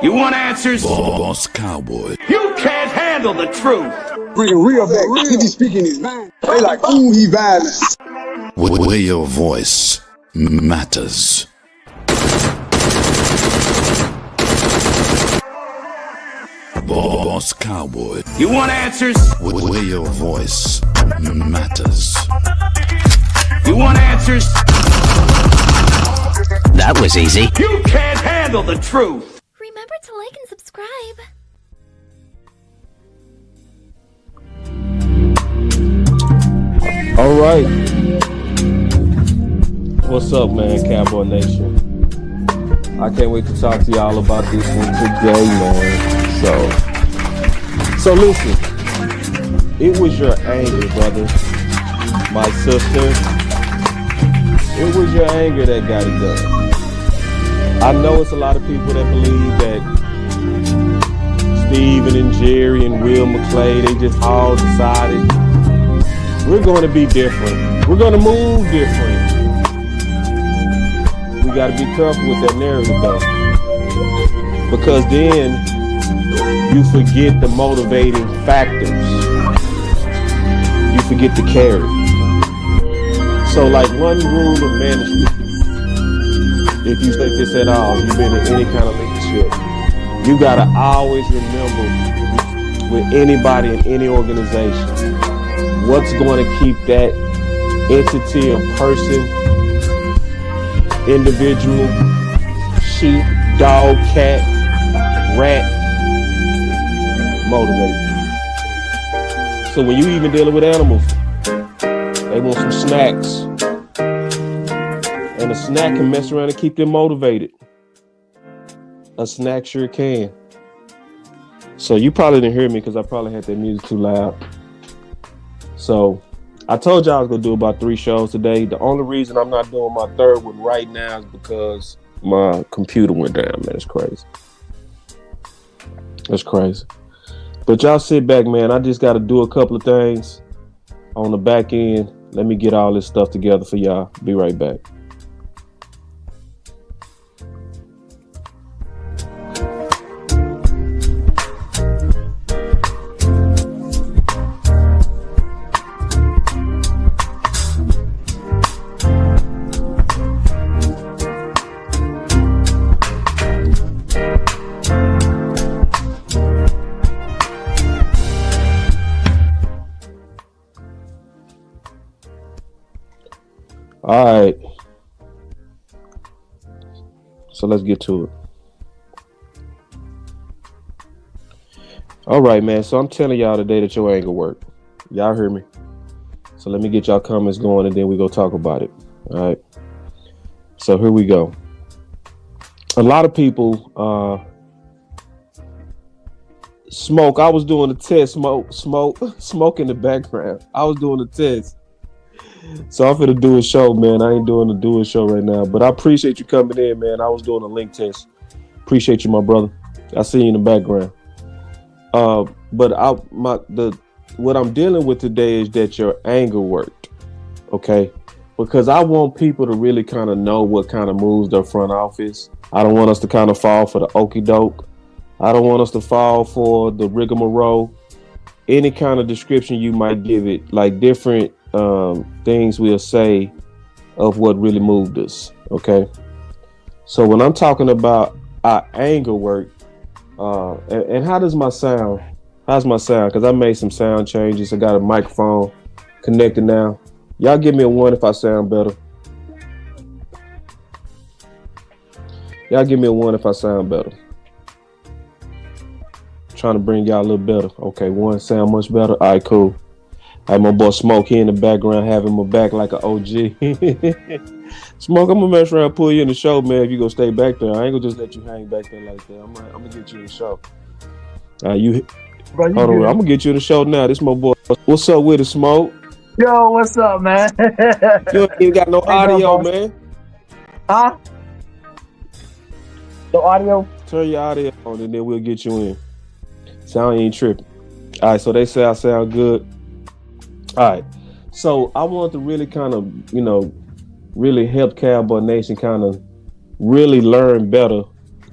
You want answers? Boss Cowboy. You can't handle the truth. Bringing real back. He be speaking his mind. They like, ooh, he violent. Where your voice matters. Boss Cowboy. You want answers? Where your voice matters. You want answers? That was easy. You can't handle the truth. Remember to like and subscribe. All right. What's up, man, Cowboy Nation? I can't wait to talk to y'all about this one today, man. So listen. It was your anger, brother. My sister. It was your anger that got it done. I know it's a lot of people that believe that Steven and Jerry and Will McClay, they just all decided we're going to be different. We're going to move different. We got to be careful with that narrative, though. Because then you forget the motivating factors. You forget the carry. So, like, one rule of management, if you think this at all, you've been in any kind of leadership, you got to always remember with anybody in any organization, what's going to keep that entity or person, individual, sheep, dog, cat, rat, motivated. So when you even dealing with animals, they want some snacks. And a snack can mess around and keep them motivated. A snack sure can. So you probably didn't hear me because I probably had that music too loud. So I told you I was going to do about 3 shows today. The only reason I'm not doing my third one right now is because my computer went down, man. It's crazy. That's crazy. But y'all sit back, man. I just got to do a couple of things on the back end. Let me get all this stuff together for y'all. Be right back. All right. So let's get to it. All right, man. So I'm telling y'all today that your anger worked. Y'all hear me? So let me get y'all comments going and then we go talk about it. All right. So here we go. A lot of people smoke. I was doing a test. Smoke in the background. I was doing a test. So I'm finna do a show, man. I ain't doing a do a show right now, but I appreciate you coming in, man. I was doing a link test. Appreciate you, my brother. I see you in the background. But what I'm dealing with today is that your anger worked, okay? Because I want people to really kind of know what kind of moves their front office. I don't want us to kind of fall for the okie doke. I don't want us to fall for the rigmarole. Any kind of description you might give it, like different things we'll say of what really moved us. Okay. So when I'm talking about our anger work, and how does my sound? How's my sound? Because I made some sound changes. I got a microphone connected now. Y'all give me a 1 if I sound better. Y'all give me a 1 if I sound better. Trying to bring y'all a little better. Okay, 1 sound much better. All right, cool. All right, my boy Smoke here in the background having my back like an OG. Smoke, I'm gonna mess around and pull you in the show, man, if you gonna stay back there. I ain't gonna just let you hang back there like that. I'm gonna get you in the show. Hold on, I'm gonna get you in the show now. This my boy. What's up with it, Smoke? Yo, what's up, man? You ain't even got no audio, man. Huh? No audio? Turn your audio on and then we'll get you in. Sound ain't tripping. All right, so they say I sound good. All right, so I want to really kind of, really help Cowboy Nation kind of really learn better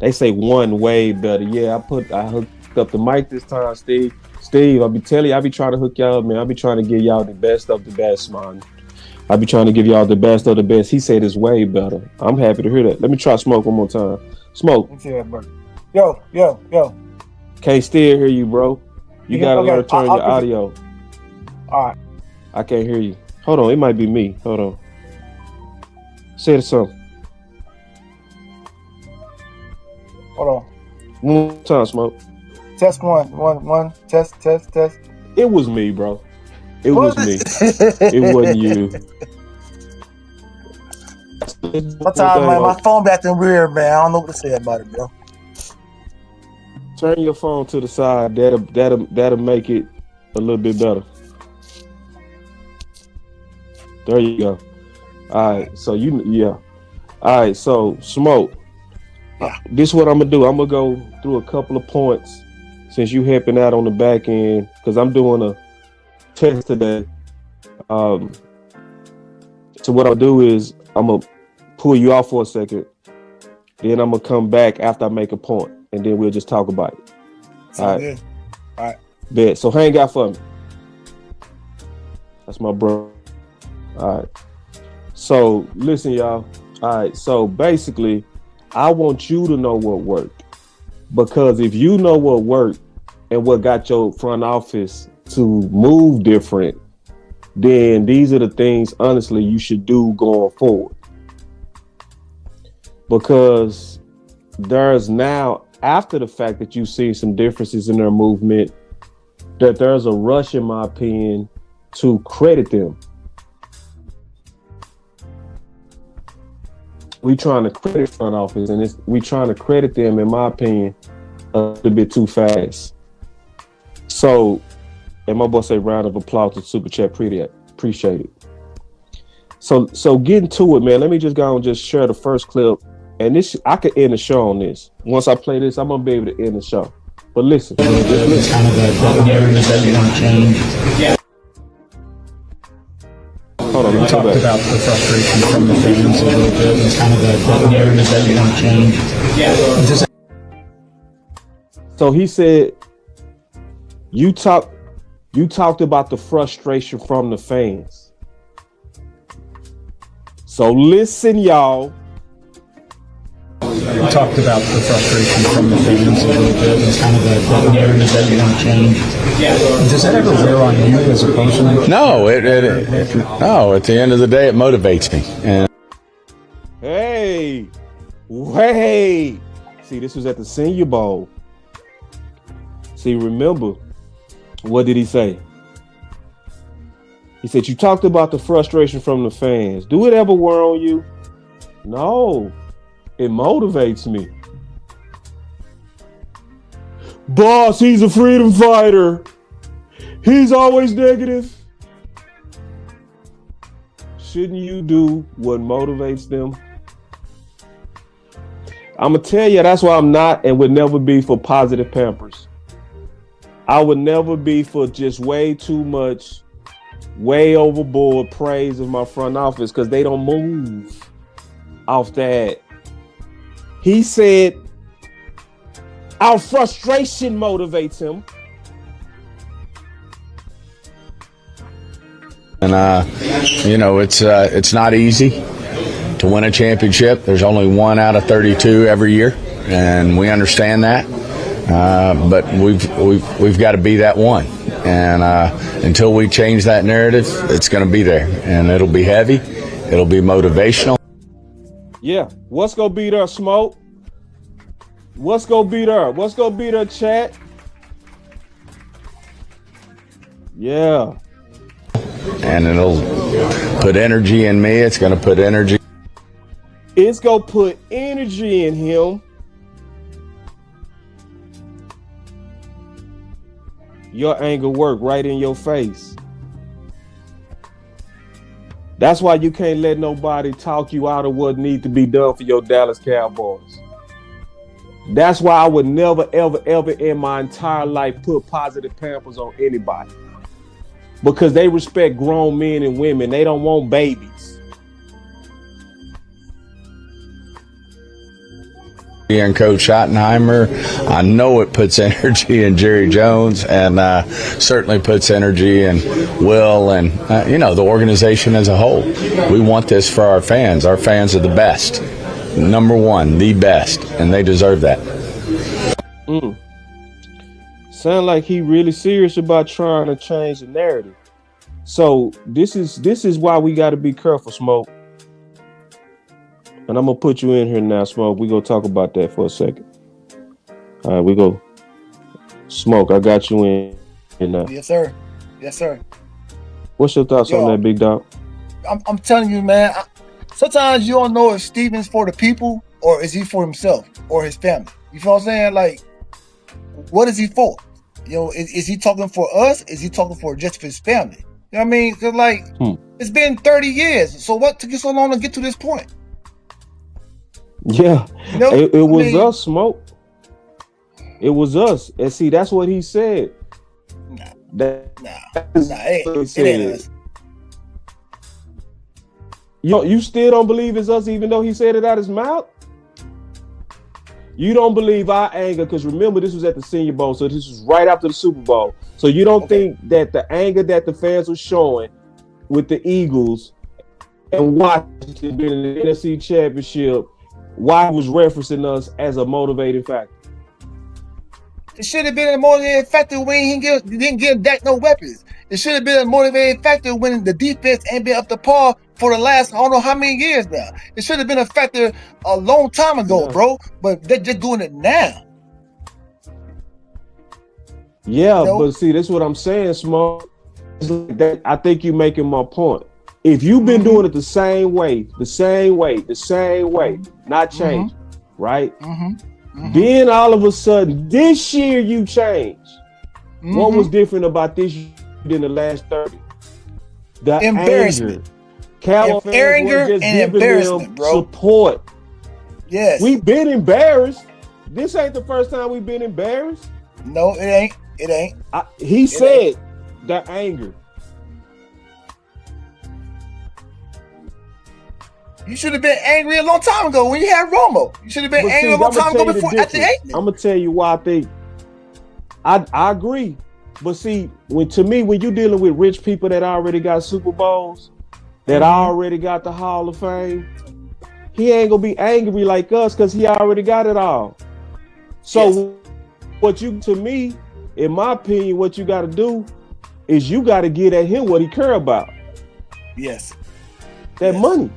They say one way better. Yeah, I hooked up the mic this time, Steve. Steve, I'll be telling you, I be trying to hook y'all up, man. I be trying to give y'all the best of the best, man. I be trying to give y'all the best of the best. He said it's way better. I'm happy to hear that. Let me try Smoke one more time. Smoke. Let's hear that, bro. Yo. Can't still hear you, bro. You gotta learn to turn your audio. All right. I can't hear you. Hold on, it might be me. Hold on. Say something. Hold on. One more time, Smoke. Test one. Test. It was me, bro. It was me. It wasn't you. One time, man, my phone acting weird, man. I don't know what to say about it, bro. Turn your phone to the side. That'll make it a little bit better. There you go. All right. So All right. So Smoke. This is what I'm gonna do. I'm gonna go through a couple of points since you helping out on the back end because I'm doing a test today. So what I'll do is I'm gonna pull you off for a second, then I'm gonna come back after I make a point, and then we'll just talk about it. All right. All right. Bet. So hang out for me. That's my bro. All right. So listen, y'all. All right. So basically, I want you to know what worked, because if you know what worked and what got your front office to move different, then these are the things, honestly, you should do going forward. Because there's now, after the fact that you see some differences in their movement, that there's a rush, in my opinion, to credit them. We trying to credit front office, and we trying to credit them, in my opinion, a little bit too fast. So, and my boy say round of applause to Super Chat, appreciate it. So getting to it, man. Let me just go and just share the first clip, and this I could end the show on this. Once I play this, I'm gonna be able to end the show. But listen, it's kind of the narrative that we want to change. Hold on, We talked about the frustration from the fans a little bit. It's kind of the narrative that we want to change. So he said, you talked about the frustration from the fans. So listen, y'all. We talked about the frustration from the fans a little bit. It's kind of the narrative that we want to change. Does that ever wear on you as a person? No, no. At the end of the day, it motivates me. And Hey, wait. See, this was at the Senior Bowl. See, remember, what did he say? He said, you talked about the frustration from the fans. Do it ever wear on you? No, it motivates me. Boss, he's a freedom fighter. He's always negative. Shouldn't you do what motivates them? I'm going to tell you, that's why I'm not and would never be for positive Pampers. I would never be for just way too much, way overboard praise of my front office, because they don't move off that. He said our frustration motivates him. And it's not easy to win a championship. There's only 1 out of 32 every year, and we understand that. But we've got to be that one, and until we change that narrative, it's going to be there, and it'll be heavy. It'll be motivational. Yeah, what's gonna be there, Smoke? What's gonna be there? What's gonna be there, chat? Yeah. And it'll put energy in me. It's going to put energy. It's gonna put energy in him. Your anger work right in your face. That's why you can't let nobody talk you out of what needs to be done for your Dallas Cowboys. That's why I would never, ever, ever in my entire life put positive Pampers on anybody. Because they respect grown men and women. They don't want babies. and Coach Schottenheimer. I know it puts energy in Jerry Jones, and certainly puts energy in Will and the organization as a whole. We want this for our fans. Our fans are the best, number one, the best, and they deserve that. Sound like he really serious about trying to change the narrative. So this is why we got to be careful, Smoke. And I'm going to put you in here now, Smoke. We're going to talk about that for a second. All right, we go. Smoke, I got you in now. Yes, sir. Yes, sir. What's your thoughts on that, big dog? I'm telling you, man, sometimes you don't know if Steven's for the people or is he for himself or his family. You feel what I'm saying? Like, what is he for? Is he talking for us? Is he talking for just his family? You know what I mean? Because, it's been 30 years. So what took you so long to get to this point? Yeah, it was us, Smoke. It was us. And see, that's what he said. It ain't us. You still don't believe it's us, even though he said it out his mouth? You don't believe our anger, because remember, this was at the Senior Bowl, so this was right after the Super Bowl. So you don't think that the anger that the fans were showing with the Eagles and Washington being in the NFC Championship, why was referencing us as a motivating factor? It should have been a motivating factor when he didn't give Dak no weapons. It should have been a motivating factor when the defense ain't been up to par for the last I don't know how many years now. It should have been a factor a long time ago, bro. But they're just doing it now. Yeah, but see, that's what I'm saying, Smoke. I think you're making my point. If you've been doing it the same way, not change, right? Then all of a sudden, this year you change. What was different about this year than the last 30? The embarrassment. Anger and embarrassment, bro. Support. Yes. We've been embarrassed. This ain't the first time we've been embarrassed. No, it ain't. It ain't. He said the anger. You should have been angry a long time ago when you had Romo. You should have been angry a long time ago before after hating. I'm gonna tell you why I think I agree. But see, when you're dealing with rich people that already got Super Bowls, that already got the Hall of Fame, he ain't gonna be angry like us because he already got it all. So to me, in my opinion, what you gotta do is you gotta get at him what he care about. Yes. That money.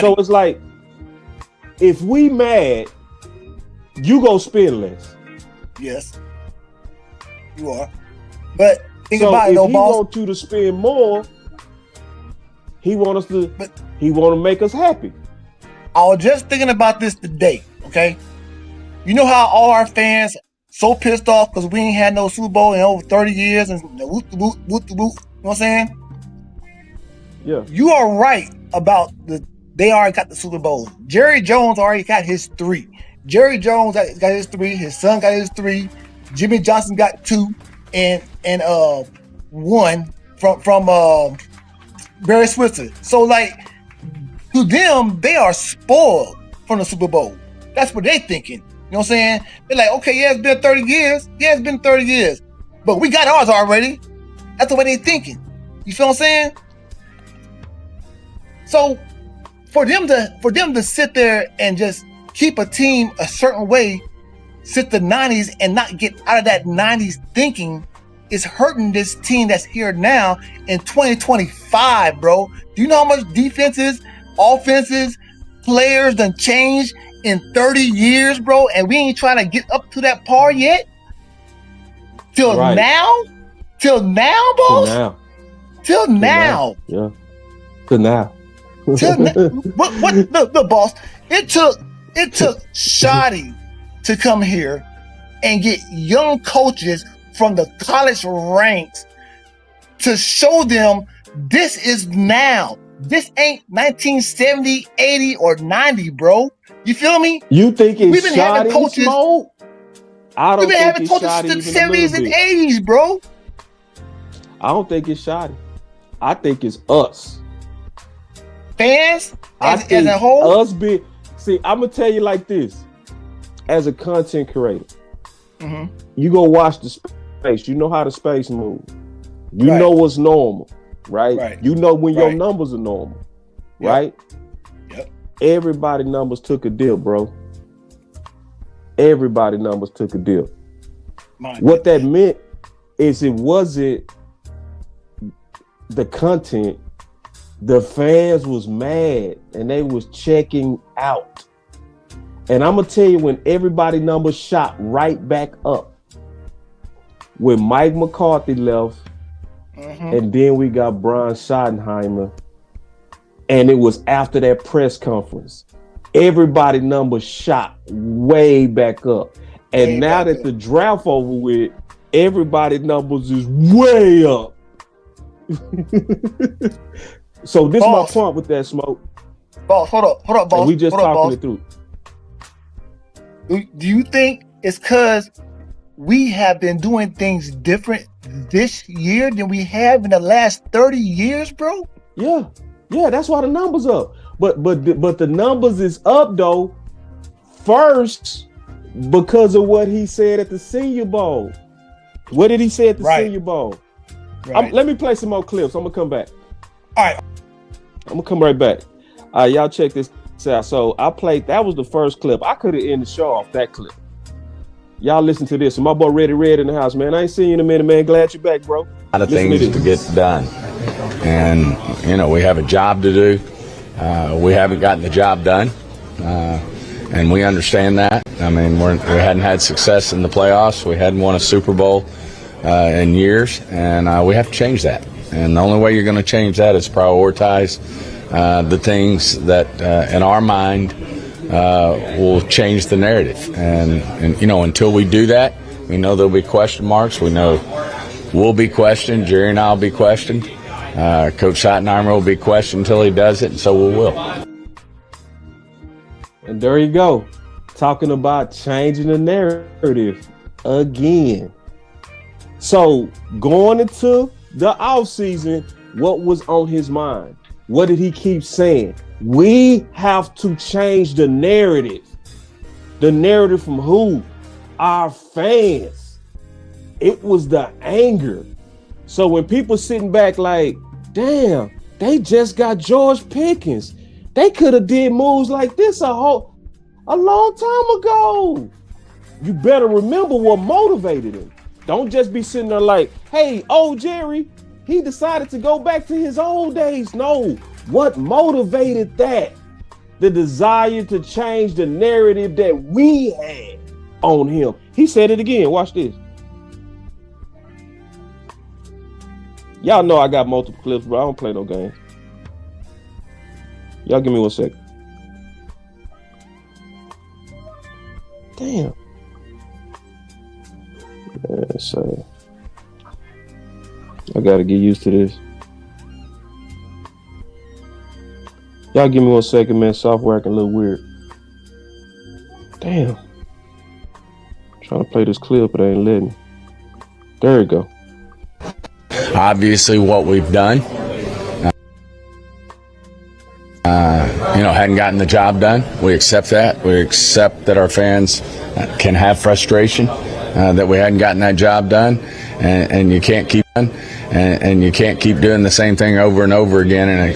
So it's like, if we mad, you go spend less. Yes, you are. But think about it, though, boss. If he want you to spend more, he want to make us happy. I was just thinking about this today. Okay, you know how all our fans so pissed off because we ain't had no Super Bowl in over 30 years and whoop. You know what I'm saying? Yeah. You are right about they already got the Super Bowl. Jerry Jones already got his 3. Jerry Jones got his 3. His son got his 3. Jimmy Johnson got 2, and 1 from Barry Switzer. So like, to them, they are spoiled from the Super Bowl. That's what they thinking. You know what I'm saying? They're like, okay, yeah, it's been 30 years. Yeah, it's been 30 years, but we got ours already. That's the way they thinking. You feel what I'm saying? So for them to sit there and just keep a team a certain way, sit the 90s and not get out of that 90s thinking is hurting this team that's here now in 2025, bro. Do you know how much defenses, offenses, players done changed in 30 years, bro? And we ain't trying to get up to that par yet? Till now? Till now, boss? Till now. Yeah. Till now. Look, boss. It took Shoddy to come here and get young coaches from the college ranks to show them this is now. This ain't 1970, 80, or 90, bro. You feel me? You think it's Shoddy coaches? Smoke? I don't We've been having think coaches it's since the 70s and 80s, bro. I don't think it's Shoddy. I think it's us. Fans as a whole? See, I'm gonna tell you like this. as a content creator, you go watch the space. You know how the space moves. You know what's normal, right? You know when your numbers are normal, right? Yep. Everybody numbers took a dip, bro. Everybody numbers took a dip. What that meant is it wasn't the content. The fans was mad and they was checking out. And I'm gonna tell you, when everybody numbers shot right back up, when Mike McCarthy left, and then we got Brian Schottenheimer, and it was after that press conference, everybody numbers shot way back up. And now that the draft over with, everybody numbers is way up. So this is my point with that, Smoke. Boss, hold up, boss. And we just talking it through. Do you think it's because we have been doing things different this year than we have in the last 30 years, bro? Yeah, that's why the numbers up. But the numbers is up though, first because of what he said at the Senior Bowl. What did he say at the Senior Bowl? Let me play some more clips. I'm gonna come back. All right, I'm gonna come right back. Y'all check this out. So I played. That was the first clip. I could have ended the show off that clip. Y'all listen to this. So my boy Reddy Red in the house, man. I ain't seen you in a minute, man. Glad you're back, bro. A lot of things to get done, and we have a job to do. We haven't gotten the job done, and we understand that. I mean, we hadn't had success in the playoffs. We hadn't won a Super Bowl in years, and we have to change that. And the only way you're going to change that is prioritize the things that, in our mind, will change the narrative. And until we do that, we know there'll be question marks. We know we'll be questioned. Jerry and I will be questioned. Coach Schottenheimer will be questioned until he does it, and so we will. And there you go, talking about changing the narrative again. So going into the offseason, what was on his mind? What did he keep saying? We have to change the narrative. The narrative from who? Our fans. It was the anger. So when people sitting back like, damn, they just got George Pickens. They could have did moves like this a long time ago. You better remember what motivated him. Don't just be sitting there like, hey, Jerry, he decided to go back to his old days. No, what motivated that? The desire to change the narrative that we had on him. He said it again. Watch this. Y'all know I got multiple clips, bro. I don't play no games. Y'all give me 1 second. Damn. Yeah, so I gotta get used to this. Y'all give me 1 second, man. Software acting a little weird. Damn. I'm trying to play this clip, but I ain't letting. There you go. Obviously, what we've done, hadn't gotten the job done. We accept that. We accept that our fans can have frustration that we hadn't gotten that job done, and you can't keep done, and you can't keep doing the same thing over and over again and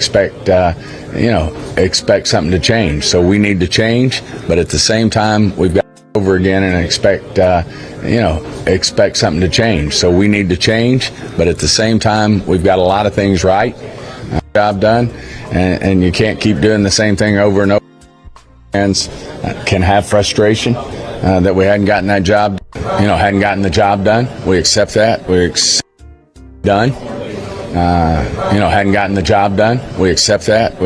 expect something to change. So we need to change, but at the same time, we've got over again and expect something to change. So we need to change, but at the same time, we've got a lot of things right. Job done, and you can't keep doing the same thing over and over. Fans can have frustration that we hadn't gotten that job, hadn't gotten the job done. We accept that. Hadn't gotten the job done. We accept that.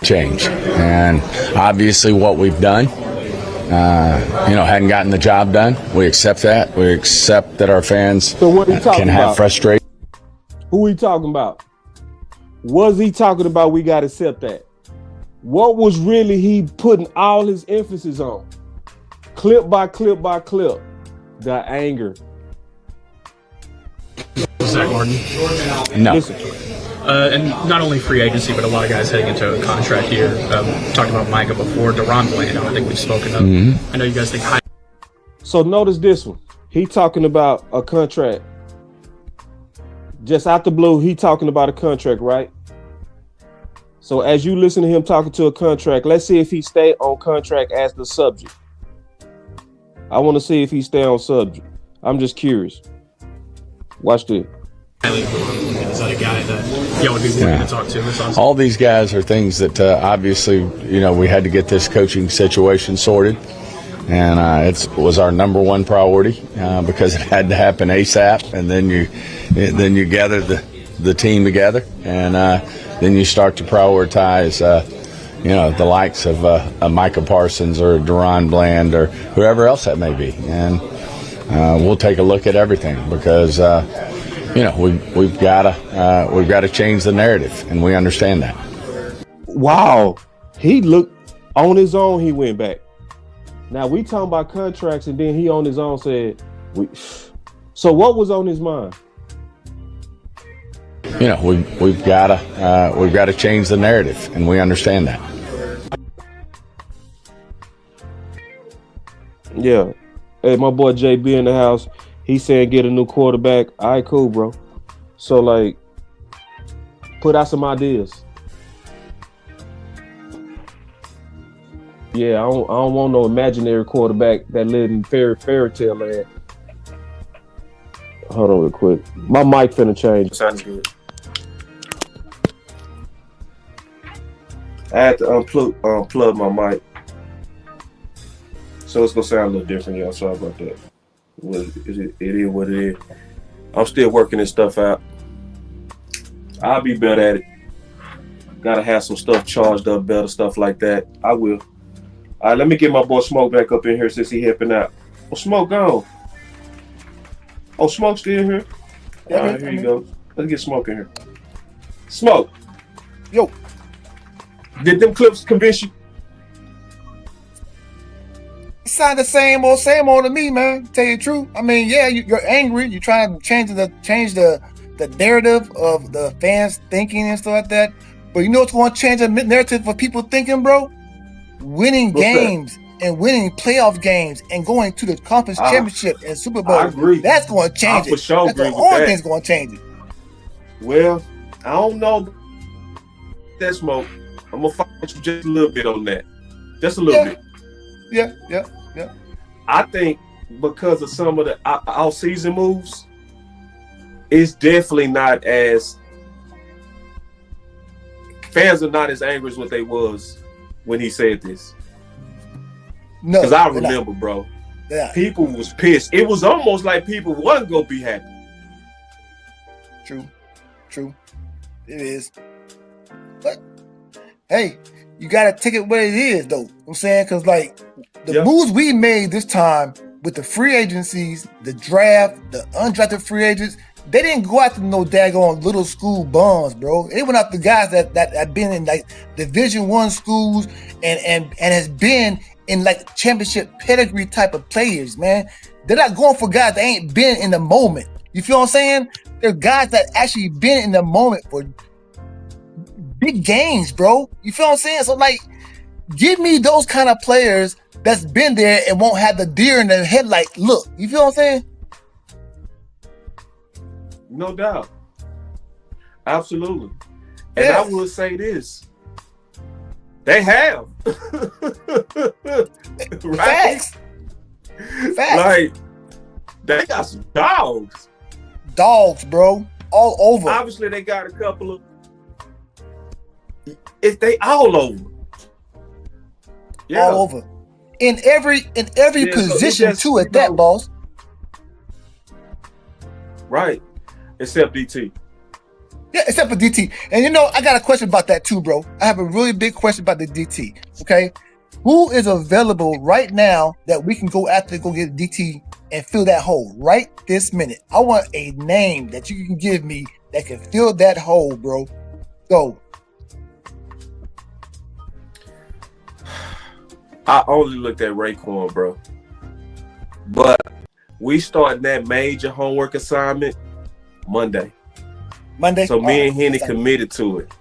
Change, and obviously what we've done, hadn't gotten the job done. We accept that. We accept that our fans can have frustration. Who are you talking about? Was he talking about we got to accept that? What was really he putting all his emphasis on? Clip by clip by clip. The anger. Zach Martin. No. Listen. And not only free agency, but a lot of guys heading into a contract year. Talked about Micah before. Deron Bland, I think we've spoken of. I know you guys think high. So notice this one. He talking about a contract. Just out the blue, he talking about a contract, right? So as you listen to him talking to a contract, let's see if he stay on contract as the subject. I want to see if he stay on subject. I'm just curious. Watch this. Is that a guy that y'all would be willing to talk to? All these guys are things that obviously, we had to get this coaching situation sorted. And it was our number one priority because it had to happen ASAP. And then you gather the team together, and then you start to prioritize, the likes of Micah Parsons or Deron Bland or whoever else that may be. And we'll take a look at everything because we've got to change the narrative, and we understand that. Wow, he looked on his own. He went back. Now we talking about contracts, and then he on his own said, So what was on his mind? We've got to change the narrative, and we understand that. Yeah. Hey, my boy JB in the house. He saying get a new quarterback. All right, cool, bro. So put out some ideas. Yeah, I don't want no imaginary quarterback that live in fairy tale land. Hold on real quick. My mic finna change. Sounds good. I had to unplug my mic. So it's gonna sound a little different, y'all. Sorry about that. It is what it is. I'm still working this stuff out. I'll be better at it. Gotta have some stuff charged up better, stuff like that. I will. All right, let me get my boy Smoke back up in here since he helping out. Oh, Smoke gone. Oh, Smoke still here? All right, here you go. Let's get Smoke in here. Smoke. Yo. Did them clips convince you? It sounded the same old to me, man. To tell you the truth. I mean, yeah, you're angry. You're trying to change the narrative of the fans thinking and stuff like that. But you know what's going to change the narrative for people thinking, bro? Winning games and winning playoff games and going to the conference championship and Super Bowl. I agree. That's going to change it. For sure That's the only thing that's going to change it. Well, I don't know that, Smoke. I'm going to fight you just a little bit on that. Just a little bit. Yeah. I think because of some of the off-season moves, it's definitely not as fans are not as angry as what they was when he said this. No, because I remember, bro. Yeah. People was pissed. It was almost like people wasn't gonna be happy. True. It is. But hey, you gotta take it what it is, though. You know what I'm saying, because the moves we made this time with the free agencies, the draft, the undrafted free agents, they didn't go after no daggone little school bums, bro. They went after guys that have been in Division I schools and has been in championship pedigree type of players, man. They're not going for guys that ain't been in the moment. You feel what I'm saying? They're guys that actually been in the moment for big games, bro. You feel what I'm saying? So give me those kind of players that's been there and won't have the deer in the headlight look. You feel what I'm saying? No doubt. Absolutely. And I will say this. They have. Right? Facts. They got some dogs. Dogs, bro. All over. Obviously, they got a couple of... They all over. Yeah. All over. In every position too at that, boss. Right. Except DT. Yeah, except for DT. And I got a question about that too, bro. I have a really big question about the DT. Okay. Who is available right now that we can go after to go get DT and fill that hole right this minute? I want a name that you can give me that can fill that hole, bro. Go. I only looked at Raekwon, bro. But we starting that major homework assignment Monday. So me and Henny committed to it.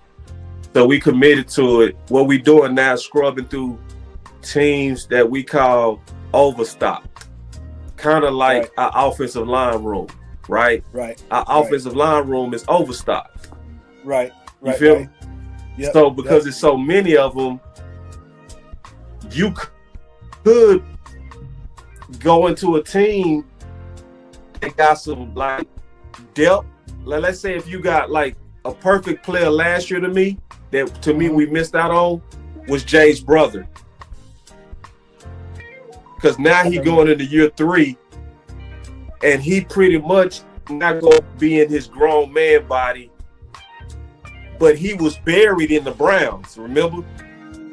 So we committed to it. What we doing now is scrubbing through teams that we call overstocked. kind of like our offensive line room, right? Right. Our offensive line room is overstocked. Right. You feel me? Yep. So because it's so many of them, you could go into a team that got some like depth. Let's say if you got like a perfect player last year to me, that to me we missed out on, was Jay's brother. Because now he going into year 3, and he pretty much not going to be in his grown man body, but he was buried in the Browns, remember?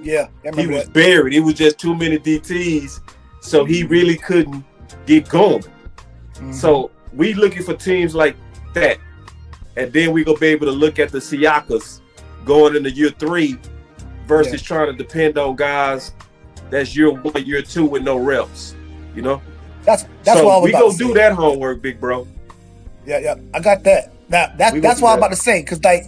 Yeah, he was buried. It was just too many DTs, so he really couldn't get going. Mm-hmm. So we looking for teams like that, and then we gonna be able to look at the Siakas going into year 3 versus trying to depend on guys that's year 1, year 2 with no reps. You know, that's so what I was we about gonna to do say. that homework, big bro. Yeah, I got that. Now that's what I'm about to say, because like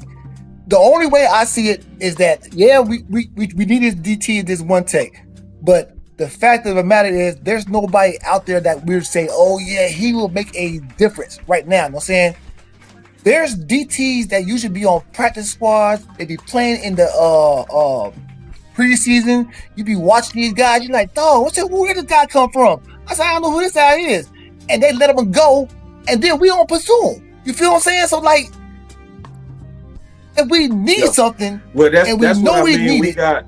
the only way I see it is that we need his DT in this one take, but the fact of the matter is there's nobody out there that we're saying, oh yeah, he will make a difference right now. You know what I'm saying? There's DTs that usually be on practice squads. They be playing in the preseason. You be watching these guys. You're like, dog, where did this guy come from? I said, I don't know who this guy is. And they let him go, and then we don't pursue him. You feel what I'm saying? So like, if we need something, and we know we need it,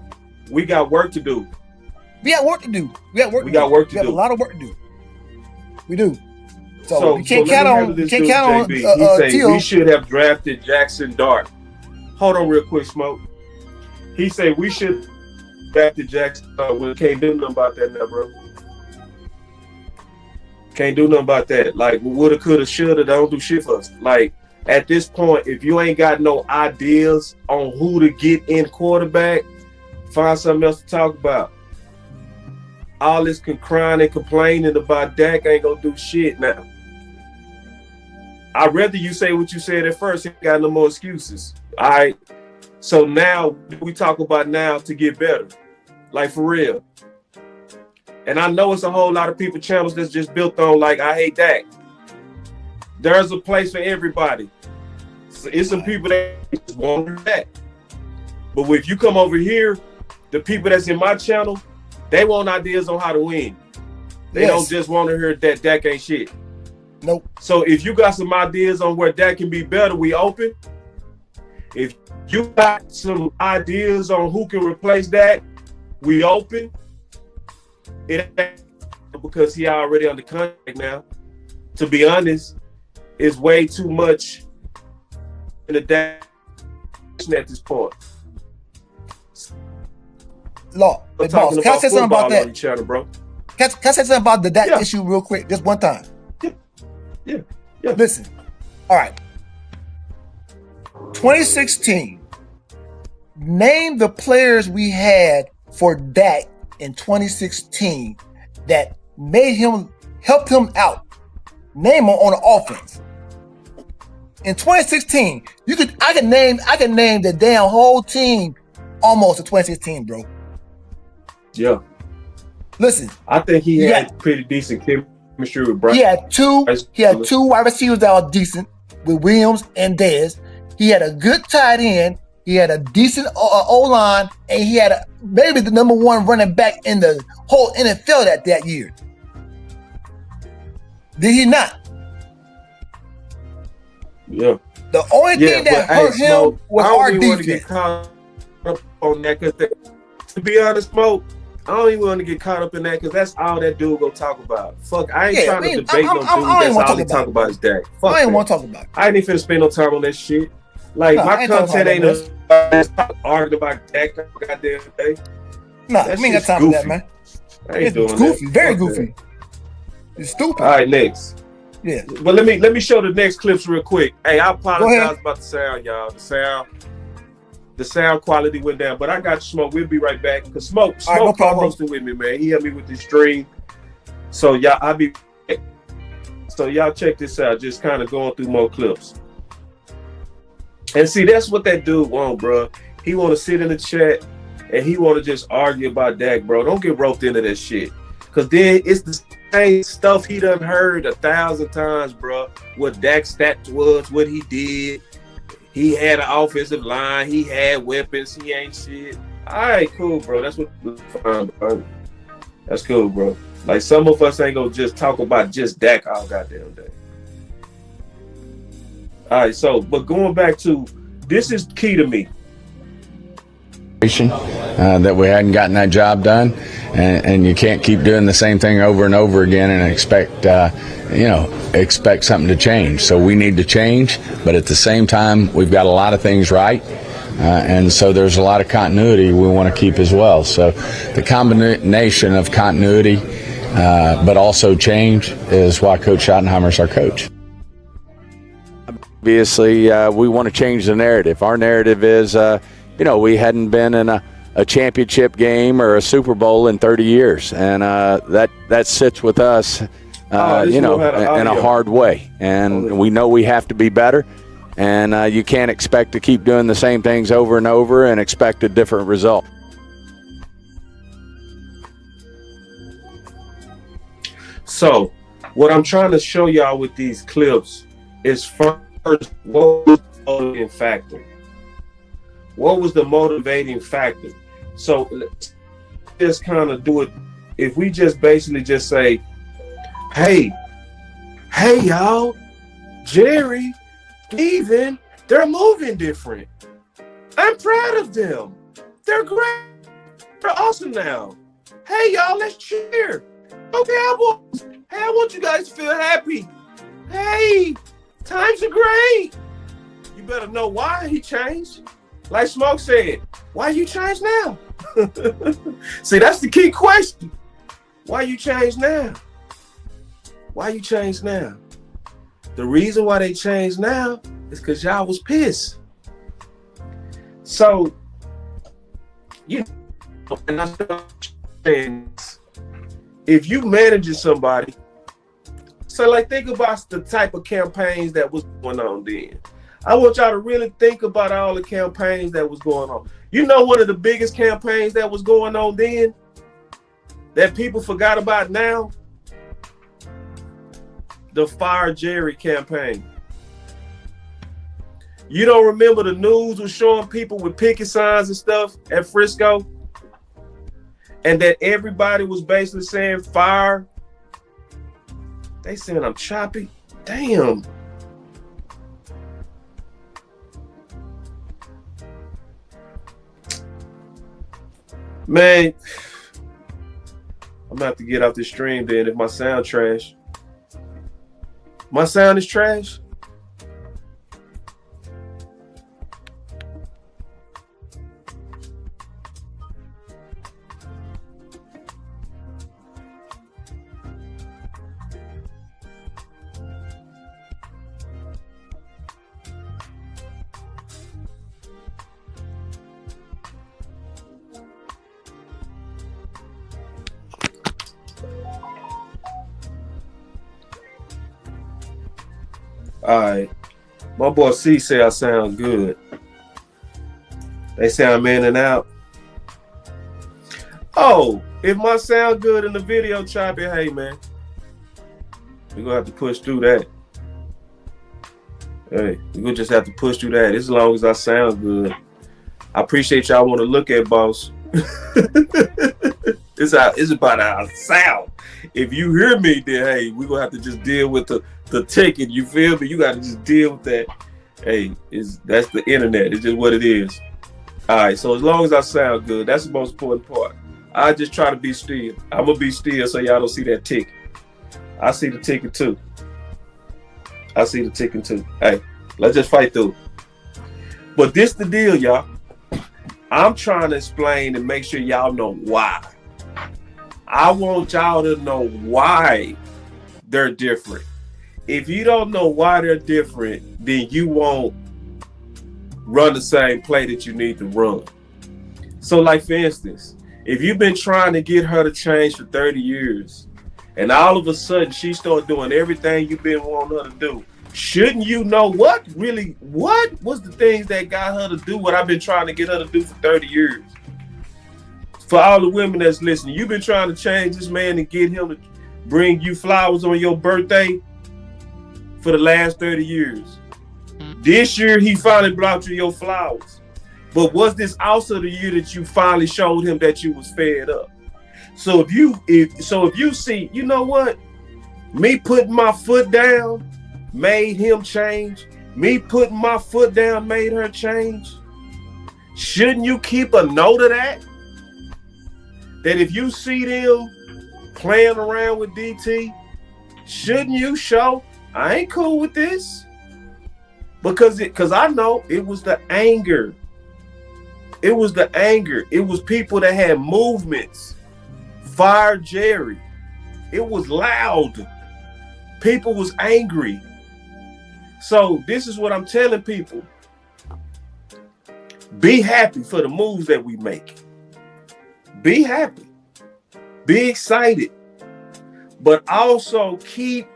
we got work to do. We got work to do. We have a lot of work to do. We do. So we can't count on. We can't count on. He said we should have drafted Jackson Dart. Hold on, real quick, Smoke. He said we should have drafted Jackson Dart. We can't do nothing about that now, bro. Can't do nothing about that. Like woulda, coulda, shoulda. Don't do shit for us. Like at this point, if you ain't got no ideas on who to get in quarterback, find something else to talk about. All this crying and complaining about Dak ain't gonna do shit now. I'd rather you say what you said at first. Ain't got no more excuses. All right. So now we talk about now to get better, like for real. And I know it's a whole lot of people channels that's just built on like I hate Dak. There's a place for everybody. So it's some people that just want that. But if you come over here, the people that's in my channel, they want ideas on how to win. They don't just want to hear that Dak ain't shit. Nope. So if you got some ideas on where Dak can be better, we open. If you got some ideas on who can replace Dak, we open. It ain't because he already under contract now. To be honest, it's way too much in the Dak at this point. Law, hey, boss, can I say something about that? Channel, bro. Can I say something about the Dak issue real quick, just one time? Yeah. Listen, all right. 2016. Name the players we had for Dak in 2016 that helped him out. Name them on the offense. In 2016, I can name the damn whole team almost in 2016, bro. Yeah. Listen, I think he had pretty decent chemistry with Brian. He had two wide receivers that were decent with Williams and Dez. He had a good tight end. He had a decent O-line, and he had maybe the number 1 running back in the whole NFL that year. Did he not? Yeah. The only thing that hurt him was our defense. I don't even want to get caught up on that because, to be honest, Smoke, I don't even want to get caught up in that because that's all that dude gonna talk about. Fuck, I ain't trying to debate no dude. That's all he talk about is Dak. Fuck I ain't want to talk about it. I ain't even finna spend no time on that shit. Like my content ain't arguing about Dak goddamn day. Nah, I ain't got time for that, man. It's goofy, very goofy. It's stupid. All right, next. Yeah. But let me show the next clips real quick. Hey, I apologize about the sound, y'all. The sound quality went down, but I got Smoke. We'll be right back. Cause Smoke co-hosting with me, man. He helped me with this stream. So y'all, y'all check this out. Just kind of going through more clips. And see, that's what that dude want, bro. He want to sit in the chat and he want to just argue about Dak, bro. Don't get roped into that shit. Cause then it's the same stuff he done heard 1,000 times, bro. What Dak's stats was, what he did. He had an offensive line. He had weapons. He ain't shit. All right, cool, bro. That's what fine, bro. That's cool, bro. Like, some of us ain't gonna just talk about just Dak all goddamn day. All right, so, but going back to, this is key to me. That we hadn't gotten that job done, and you can't keep doing the same thing over and over again and expect something to change. So we need to change, but at the same time, we've got a lot of things right, and so there's a lot of continuity we want to keep as well. So the combination of continuity, but also change, is why Coach Schottenheimer's our coach. Obviously, we want to change the narrative. Our narrative is, we hadn't been in a championship game or a Super Bowl in 30 years, and that sits with us, in a hard way. And we know we have to be better, and you can't expect to keep doing the same things over and over and expect a different result. So, what I'm trying to show y'all with these clips is, first, what was the motivating factor? What was the motivating factor? So let's just kind of do it. If we just basically just say, hey y'all, Jerry, Steven, they're moving different. I'm proud of them. They're great. They're awesome now. Hey y'all, let's cheer. Okay, Cowboys. Hey, I want you guys to feel happy. Hey, times are great. You better know why he changed. Like Smoke said, why you change now? See, that's the key question. Why you change now? Why you change now? The reason why they changed now is because y'all was pissed. So, and I saying, if you managing somebody, so like think about the type of campaigns that was going on then. I want y'all to really think about all the campaigns that was going on. You know, one of the biggest campaigns that was going on then that people forgot about now? The Fire Jerry campaign. You don't remember the news was showing people with picket signs and stuff at Frisco? And that everybody was basically saying fire. They saying I'm choppy. Damn. Man, I'm gonna have to get off this stream then if my sound trash. My sound is trash? All right. My boy C say I sound good. They say I'm in and out. Oh, if my sound good in the video, chop it, hey, man. We're going to have to push through that. Hey, we're going to just have to push through that as long as I sound good. I appreciate y'all want to look at, boss. It's about our sound. If you hear me, then, hey, we're going to have to just deal with the ticket. You feel me? You got to just deal with that. Hey, that's the internet. It's just what it is. All right, so as long as I sound good, that's the most important part. I just try to be still. I'm going to be still so y'all don't see that ticket. I see the ticket too. I see the ticket too. Hey, let's just fight through. But this the deal, y'all. I'm trying to explain and make sure y'all know why. I want y'all to know why they're different. If you don't know why they're different, then you won't run the same play that you need to run. So like, for instance, if you've been trying to get her to change for 30 years and all of a sudden she started doing everything you've been wanting her to do, shouldn't you know what was the things that got her to do what I've been trying to get her to do for 30 years? For all the women that's listening, you've been trying to change this man and get him to bring you flowers on your birthday for the last 30 years. This year, he finally brought you your flowers. But was this also the year that you finally showed him that you was fed up? So if you see, you know what? Me putting my foot down made him change. Me putting my foot down made her change. Shouldn't you keep a note of that? That if you see them playing around with DT, shouldn't you show, I ain't cool with this? Because I know it was the anger. It was the anger. It was people that had movements. Fire Jerry. It was loud. People was angry. So this is what I'm telling people. Be happy for the moves that we make. Be happy. Be excited. But also keep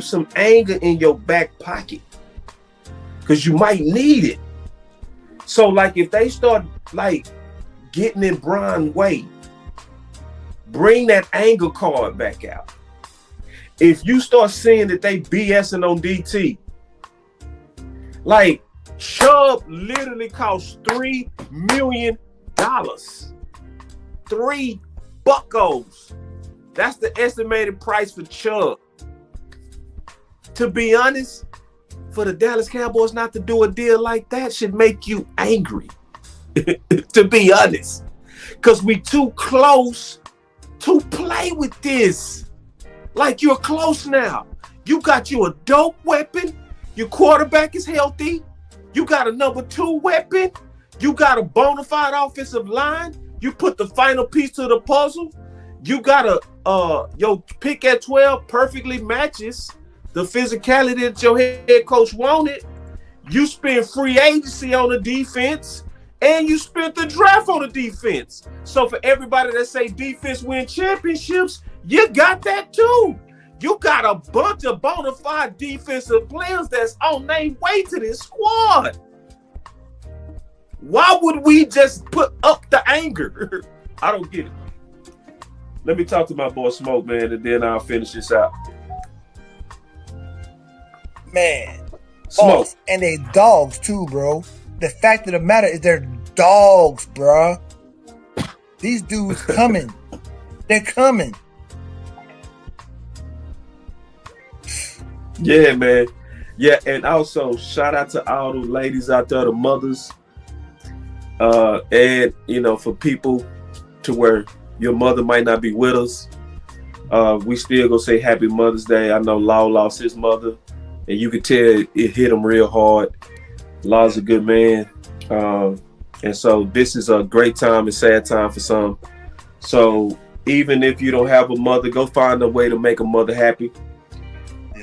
some anger in your back pocket. Because you might need it. So like if they start like getting in Brian's way, bring that anger card back out. If you start seeing that they BSing on DT, like Chubb literally cost $3 million. $3 buckos. That's the estimated price for Chubb. To be honest, for the Dallas Cowboys not to do a deal like that should make you angry. To be honest. Because we too close to play with this. Like you're close now. You got you a dope weapon. Your quarterback is healthy. You got a number 2 weapon. You got a bona fide offensive line. You put the final piece to the puzzle. You got your pick at 12 perfectly matches the physicality that your head coach wanted. You spent free agency on the defense, and you spent the draft on the defense. So for everybody that say defense win championships, you got that too. You got a bunch of bona fide defensive players that's on their way to this squad. Why would we just put up the anger? I don't get it. Let me talk to my boy Smoke, man, and then I'll finish this out. Man. Smoke. Boss, and they dogs too, bro. The fact of the matter is they're dogs, bro. These dudes coming. They're coming. Yeah, man. Yeah, and also shout out to all the ladies out there, the mothers. And, you know, for people to where your mother might not be with us, we still gonna say Happy Mother's Day. I know Law lost his mother, and you could tell it hit him real hard. Law's a good man. And so this is a great time and sad time for some. So even if you don't have a mother, go find a way to make a mother happy.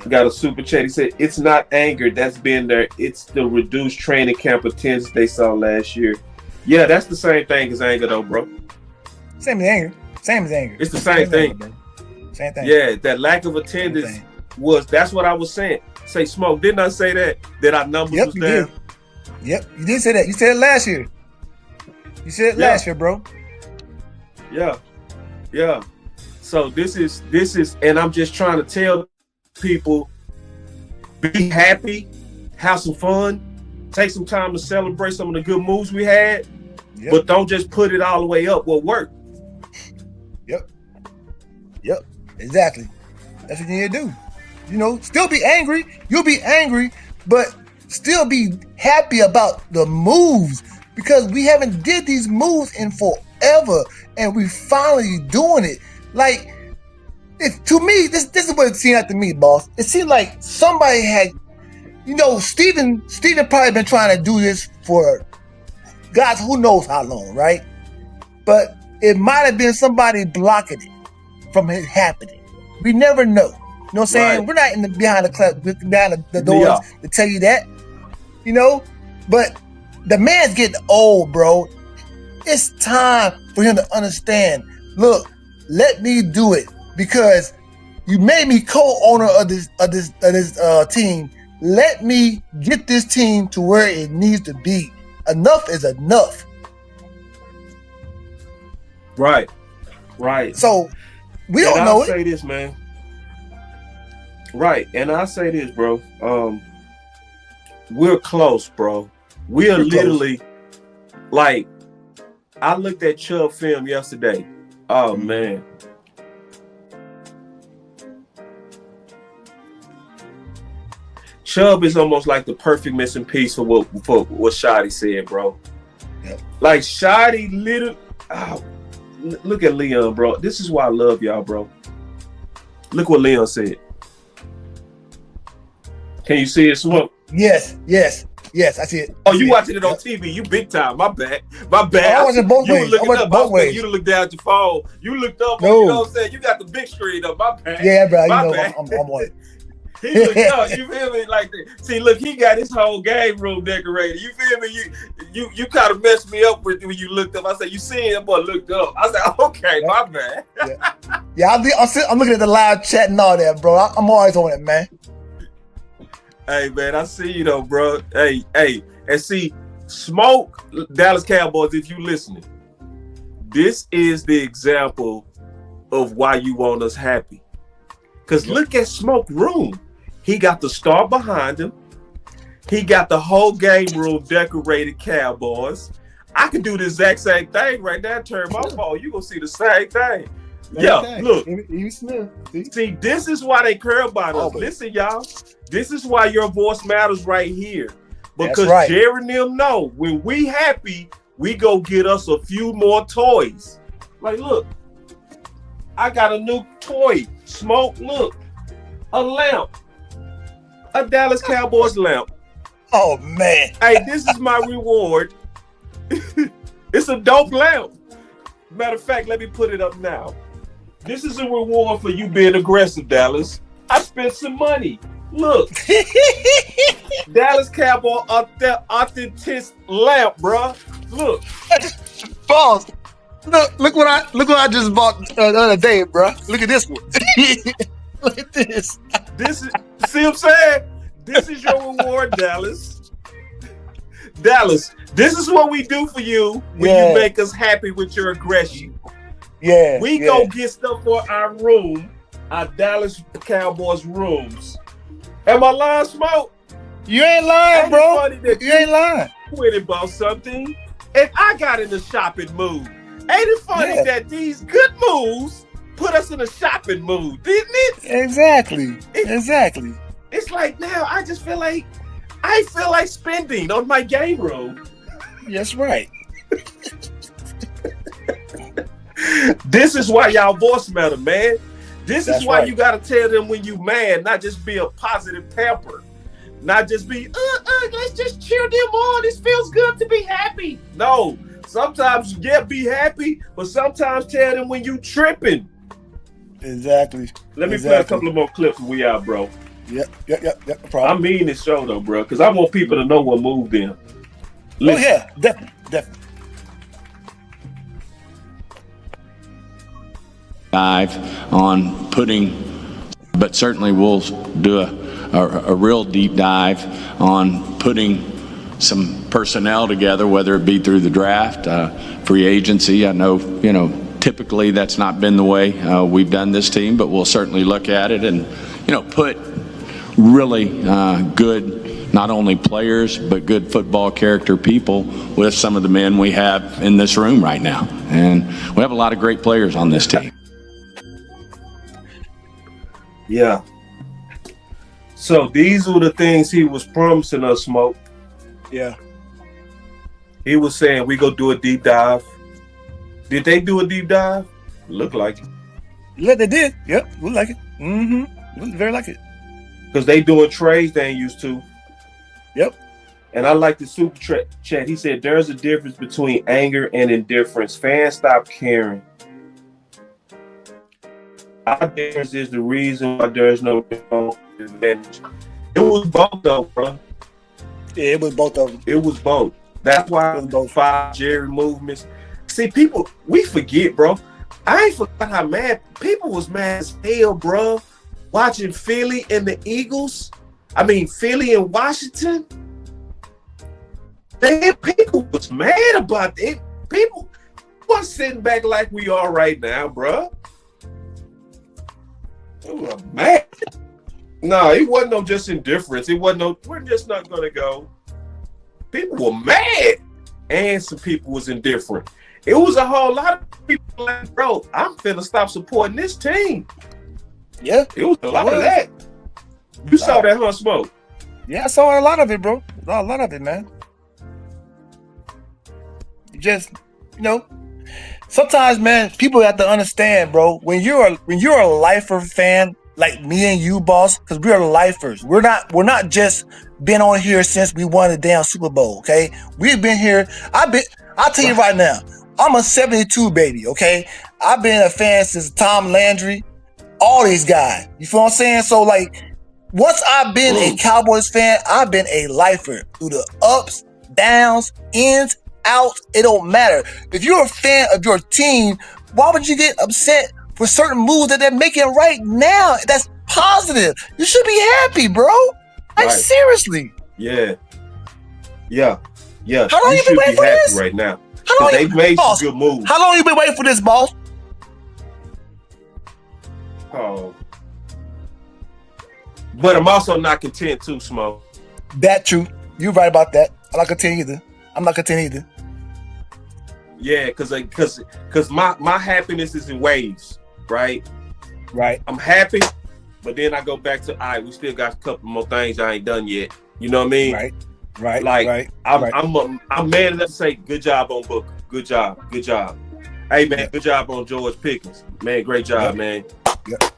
Got a super chat. He said, it's not anger that's been there. It's the reduced training camp attendance they saw last year. Yeah, that's the same thing as anger, though, bro. Same as anger. Same as anger. It's the same thing. Same thing. Yeah, that lack of attendance that's what I was saying. Say, Smoke, didn't I say that our numbers was down? Did. Yep, you did say that. You said it last year. You said it last year, bro. Yeah. So this is, and I'm just trying to tell people, be happy, have some fun, take some time to celebrate some of the good moves we had, but don't just put it all the way up. What worked? Yep, exactly. That's what you need to do. You know, still be angry. You'll be angry, but still be happy about the moves, because we haven't did these moves in forever, and we finally doing it. Like, to me, this is what it seemed like to me, boss. It seemed like somebody had, you know, Steven probably been trying to do this for God who knows how long, right? But it might have been somebody blocking it from it happening. We never know. You know what I'm saying? Right. We're not in the behind the doors to tell you that. You know? But the man's getting old, bro. It's time for him to understand. Look, let me do it, because you made me co-owner of this team. Let me get this team to where it needs to be. Enough is enough. Right. So we don't know it. I'll say this, man. Right, and I say this, bro. We're close, bro. We are literally like. I looked at Chubb film yesterday. Oh man. Chubb is almost like the perfect missing piece for what Shotty said, bro. Yep. Like Shotty literally. Oh, look at Leon, bro. This is why I love y'all, bro. Look what Leon said. Can you see it, Smoke? Yes, I see it. Oh, you watching it on TV? You big time. My bad. Oh, I watched it both You ways. were looking I watched up. it both ways. You looked down at your phone. You looked up. No. You know what I'm saying? You got the big screen up. My bad. Yeah, bro. My You know, bad. I'm on it. He looked up. You feel me? Like that. See, look, he got his whole game room decorated. You feel me? You kind of messed me up with when you looked up. I said, you seen that boy looked up. I said, okay, my bad. Yeah, I'm looking at the live chat and all that, bro. I'm always on it, man. Hey, man, I see you though, bro. Hey, and see, Smoke, Dallas Cowboys, if you listening, this is the example of why you want us happy. Because look at Smoke room. He got the star behind him. He got the whole game room decorated Cowboys. I could do the exact same thing right now. Turn my phone. You gonna see the same thing. Yeah, look. Even Smith. See, this is why they care about us. Listen, y'all. This is why your voice matters right here. Because Jerry and them know when we happy, we go get us a few more toys. Like, look. I got a new toy. Smoke, look. A lamp. A Dallas Cowboys lamp. Oh, man. Hey, this is my reward. It's a dope lamp. Matter of fact, let me put it up now. This is a reward for you being aggressive, Dallas. I spent some money. Look. Dallas Cowboy authentic lamp, bro. Look. Boss. Look what I just bought the other day, bro. Look at this one. Look at this. This is, see what I'm saying? This is your reward, Dallas. Dallas, this is what we do for you when you make us happy with your aggression. Yeah. We go get stuff for our room, our Dallas Cowboys rooms. Am I lying, Smoke? You ain't lying, bro. You ain't lying. When about something, if I got in the shopping mood, ain't it funny that these good moves put us in a shopping mood, didn't it? Exactly. It's like now I just feel like I feel like spending on my game room. That's right. This is why y'all voice matter, man. This is why you gotta tell them when you mad, not just be a positive pamper. Not just be, let's just cheer them on. This feels good to be happy. No, sometimes be happy, but sometimes tell them when you tripping. Exactly. Let me play a couple of more clips when we out, bro. Yep. No I problem. mean this show though, bro, because I want people to know what moved them. Oh yeah, definitely. Dive on putting, but certainly we'll do a real deep dive on putting some personnel together, whether it be through the draft, free agency. I know, typically that's not been the way we've done this team, but we'll certainly look at it and, put really good, not only players, but good football character people with some of the men we have in this room right now. And we have a lot of great players on this team. Yeah. So these were the things he was promising us, Smoke. Yeah. He was saying we go do a deep dive. Did they do a deep dive? Look like it. Yeah, they did. Yep, look like it. Mm-hmm. Look very like it. Because they doing trades they ain't used to. Yep. And I like the super chat. He said there's a difference between anger and indifference. Fans stop caring. Our difference is the reason why there's no advantage. It was both though, bro. Yeah, it was both of them. It was both. That's why both 5 Jerry movements. See, people, we forget, bro. I ain't forgot how mad people was mad as hell, bro. Watching Philly and the Eagles. I mean, Philly and Washington. People was mad about it. People was sitting back like we are right now, bro. They were mad. No, it wasn't no just indifference. It wasn't no, we're just not going to go. People were mad, and some people was indifferent. It was a whole lot of people like, bro, I'm finna stop supporting this team. Yeah. It was a lot of that. You saw that, huh, Smoke? Yeah, I saw a lot of it, bro. Saw a lot of it, man. Just, sometimes, man, people have to understand, bro. When you're a lifer fan, like me and you, boss, because we are lifers. We're not just been on here since we won the damn Super Bowl, okay? We've been here. I'll tell you right now, I'm a 72 baby, okay? I've been a fan since Tom Landry, all these guys. You feel what I'm saying? So, like, once I've been a Cowboys fan, I've been a lifer through the ups, downs, ins, outs. It don't matter. If you're a fan of your team, why would you get upset for certain moves that they're making right now? That's positive. You should be happy, bro. Like, Right. seriously. Yeah. How long you been waiting for happy this? right now. How long They've made boss, some good moves. How long you been waiting for this, boss? Oh. But I'm also not content too, Smoke. That true. You're right about that. I'm not content either. Yeah, because my happiness is in waves, right? Right. I'm happy, but then I go back to, all right, we still got a couple more things I ain't done yet. You know what I mean? Right. Like, I'm man enough to say, good job on Booker. Good job. Hey, man, good job on George Pickens. Man, great job, man.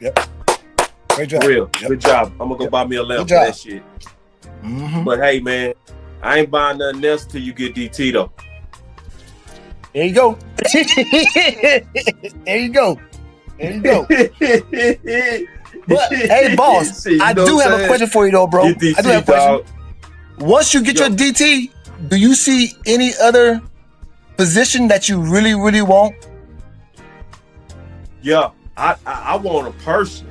Yep. Great job. For real. Yep. Good job. I'm going to go buy me a lamp for that shit. Mm-hmm. But, hey, man, I ain't buying nothing else till you get DT, though. There you go. There you go. But, hey, boss, I do have a question for you, though, bro. DT, I do have a question. Once you get your DT, do you see any other position that you really, really want? Yeah, I want a person.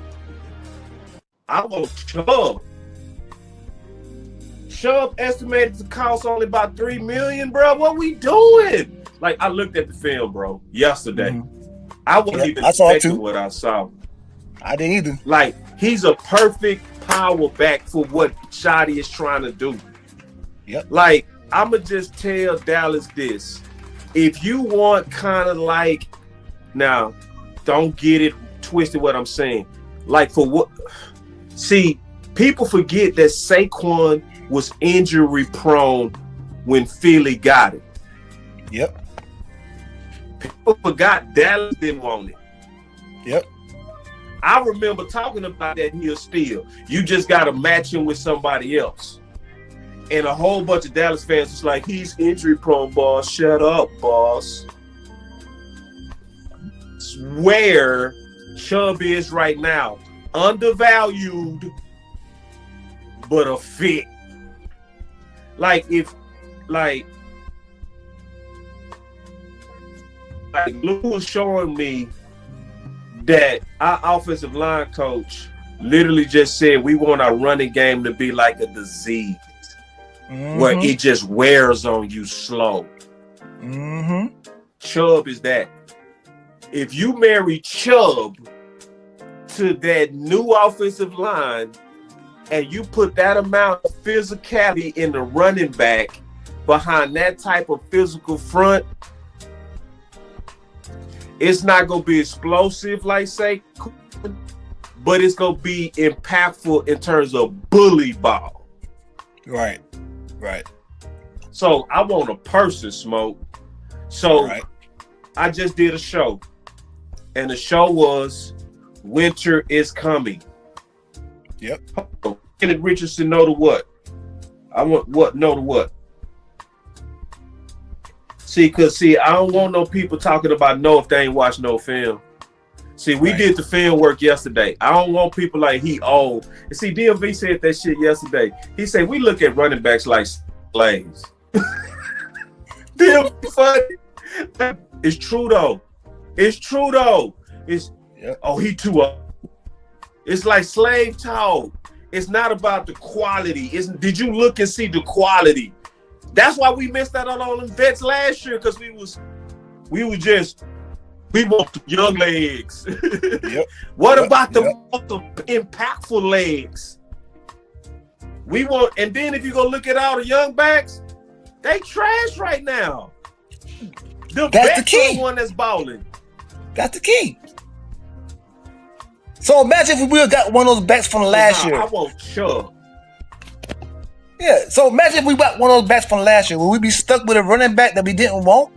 I want Chubb. Chubb estimated to cost only about $3 million, bro. What we doing? Like, I looked at the film, bro, yesterday. Mm-hmm. I wasn't even expecting what I saw. I didn't either. Like, he's a perfect power back for what Shotty is trying to do. Yep. Like, I'ma just tell Dallas this. If you want kind of like, now, don't get it twisted what I'm saying. Like, for what? See, people forget that Saquon was injury prone when Philly got it. Yep. People forgot Dallas didn't want it. Yep. I remember talking about that here still. You just got to match him with somebody else. And a whole bunch of Dallas fans was like, he's injury prone, boss. Shut up, boss. It's where Chubb is right now. Undervalued, but a fit. Like, Lou was showing me that our offensive line coach literally just said we want our running game to be like a disease, where it just wears on you slow. Mm-hmm. Chubb is that. If you marry Chubb to that new offensive line and you put that amount of physicality in the running back behind that type of physical front, it's not going to be explosive like Saquon, but it's going to be impactful in terms of bully ball. Right. So I want a person, Smoke. So I just did a show, and the show was Winter is Coming. Yep. Kenneth Richardson know the what? I want what? Know the what? See, I don't want no people talking about no if they ain't watched no film. See, we did the film work yesterday. I don't want people like he old. And see, DMV said that shit yesterday. He said we look at running backs like slaves. DMV funny. It's true though. It's he too old. It's like slave talk. It's not about the quality. Did you look and see the quality? That's why we missed out on all them vets last year, because we want the young legs. Yep. What about the most impactful legs? We want, and then if you go look at all the young backs, they trash right now. That's the key. One that's balling. That's the key. So imagine if we would got one of those backs from last year. I want Chubb. Yeah. So imagine if we got one of those backs from last year. Would we be stuck with a running back that we didn't want?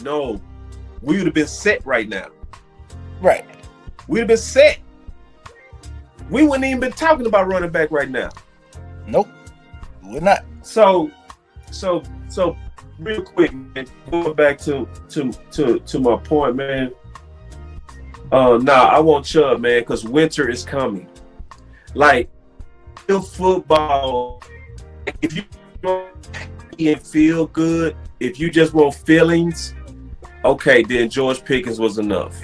No, we would have been set right now. Right. We'd have been set. We wouldn't even been talking about running back right now. Nope, we're not. So, real quick, man, going back to my point, man. I want Chubb, man, because winter is coming. Like, football, if you don't feel good, if you just want feelings, okay, then George Pickens was enough.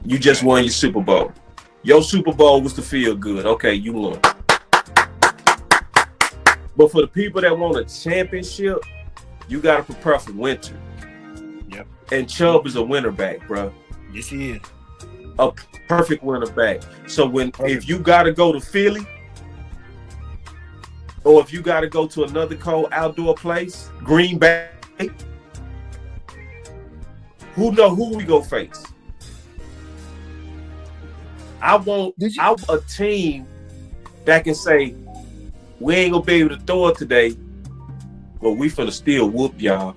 You just won your Super Bowl. Your Super Bowl was to feel good. Okay, you won. But for the people that want a championship, you got to prepare for winter. Yep. And Chubb is a winter back, bro. Yes, he is. A perfect winter back. So if you got to go to Philly, or if you got to go to another cold outdoor place, Green Bay, who we go face? I want a team that can say, we ain't gonna be able to throw it today, but we finna still whoop y'all.